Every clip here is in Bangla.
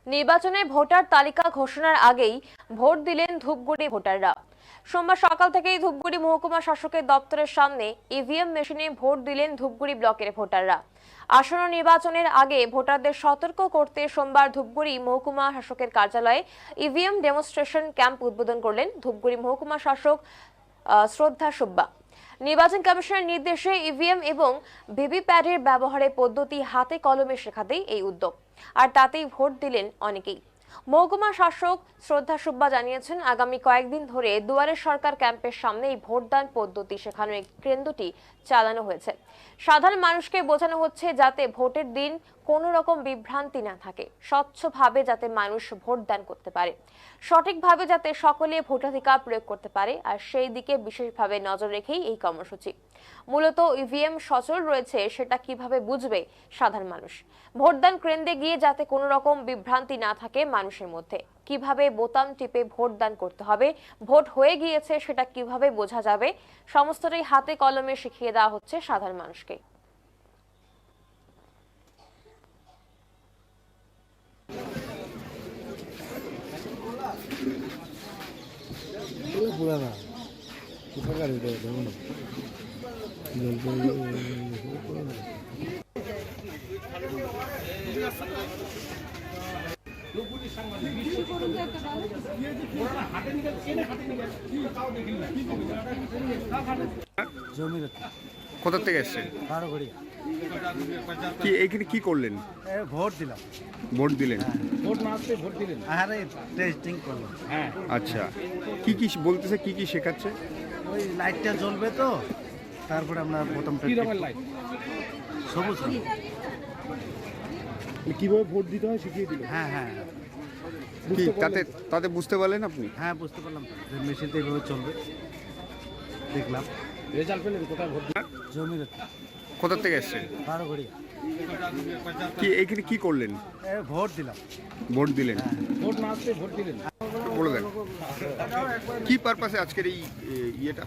নির্বাচনে ভোটার তালিকা ঘোষণার আগেই ভোট দিলেন ধূপগুড়ি ভোটাররা। সোমবার সকাল থেকেই ধূপগুড়ি মহকুমা শাসকের দপ্তরের সামনে ইভিএম মেশিনে ভোট দিলেন ধূপগুড়ি ব্লকের ভোটাররা। আসন্ন নির্বাচনের আগে ভোটারদের সতর্ক করতে সোমবার ধূপগুড়ি মহকুমা শাসকের কার্যালয়ে ইভিএম ডেমনস্ট্রেশন ক্যাম্প উদ্বোধন করলেন ধূপগুড়ি মহকুমা শাসক শ্রদ্ধা সুব্বা। নির্বাচন কমিশনের নির্দেশে ইভিএম এবং ভিভিপ্যাটের ব্যবহারের পদ্ধতি হাতে কলমে শেখাতেই এই উদ্যোগ, আর তাতেই ভোট দিলেন অনেকেই। মহকুমা শাসক শ্রদ্ধা সুব্বা জানিয়েছেন, আগামী কয়েকদিন ধরে দুয়ারে সরকার ক্যাম্পের সামনে এই ভোটদান পদ্ধতি শেখানোর এই কেন্দ্রটি চালানো হয়েছে। সাধারণ মানুষকে বোঝানো হচ্ছে যাতে ভোটের দিন কোনো রকম বিভ্রান্তি না থাকে, স্বচ্ছভাবে যাতে মানুষ ভোটদান করতে পারে, সঠিকভাবে যাতে সকলে ভোটাধিকার প্রয়োগ করতে পারে, আর সেই দিকে বিশেষভাবে নজর রেখেই এই কর্মসূচি। মূলত ইভিএম সচল রয়েছে সেটা কিভাবে বুঝবে সাধারণ মানুষ, ভোটদান কেন্দ্রে গিয়ে যাতে কোনো রকম বিভ্রান্তি না থাকে মানুষের মধ্যে, কিভাবে বোতাম টিপে ভোটদান করতে হবে, ভোট হয়ে গিয়েছে সেটা কিভাবে বোঝা যাবে, সমস্তটাই হাতে কলমে শিখিয়ে দেওয়া হচ্ছে সাধারণ মানুষকে। কোথা থেকে এসছেন? কি এইখানে কি করলেন? ভোট দিলাম। ভোট দিলেন? ভোট না আসতে ভোট দিলেন? আরে টেস্টিং করলাম। হ্যাঁ। আচ্ছা, কি কি বলতেছে, কি কি শেখাচ্ছে? ওই লাইটটা জ্বলবে তো, তারপরে আমরা বোতামটা কি রকমের লাইট? সবুজ রঙ। কিভাবে ভোট দিতে হয় শিখিয়ে দিল? হ্যাঁ হ্যাঁ কি তাতে তাতে বুঝতে পারলেন আপনি? হ্যাঁ, বুঝতে পারলাম তো, মেশিনটা এইভাবে চলবে দেখলাম। রেজাল্ট পেলেন কোথায় ভোট দিলেন? জমির কোথা থেকে এসছেন? বারোঘড়িয়া। কি এইখানে কি করলেন? ভোট দিলাম। ভোট দিলেন? ভোট না আসতে ভোট দিলেন? বলে দেন কি পারপাসে আজকের এই ইয়েটা?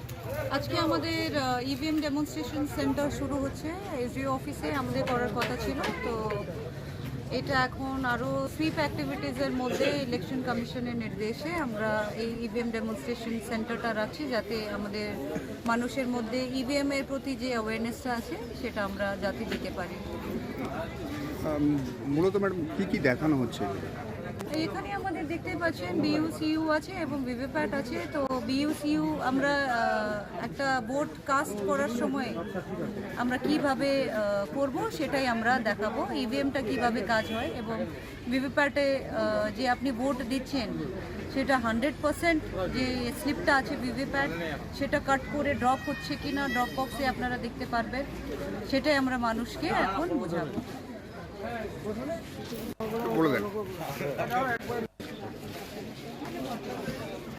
আজকে আমাদের ইভিএম ডেমনস্ট্রেশন সেন্টার শুরু হচ্ছে এসডিও অফিসে, আমাদের করার কথা ছিল। তো এটা এখন আরও সুইপ অ্যাক্টিভিটিসের মধ্যে ইলেকশন কমিশনের নির্দেশে আমরা এই ইভিএম ডেমনস্ট্রেশন সেন্টারটা রাখছি, যাতে আমাদের মানুষের মধ্যে ইভিএম এর প্রতি যে অ্যাওয়ারনেসটা আছে সেটা আমরা যাতে দিতে পারি। মূলত ম্যাডাম কি কি দেখানো হচ্ছে? এখানে আমাদের দেখতেই পাচ্ছেন বিইউসিইউ আছে এবং ভিভিপ্যাট আছে। তো বিইউসিইউ আমরা একটা ভোট কাস্ট করার সময় আমরা কিভাবে করব সেটাই আমরা দেখাবো, ইভিএমটা কিভাবে কাজ হয়, এবং ভিভিপ্যাটে যে আপনি ভোট দিচ্ছেন সেটা 100% যে স্লিপটা আছে ভিভিপ্যাট সেটা কাট করে ড্রপ হচ্ছে কিনা ড্রপ বক্সে আপনারা দেখতে পারবেন, সেটাই আমরা মানুষকে এখন বোঝাবো। বলে দেন।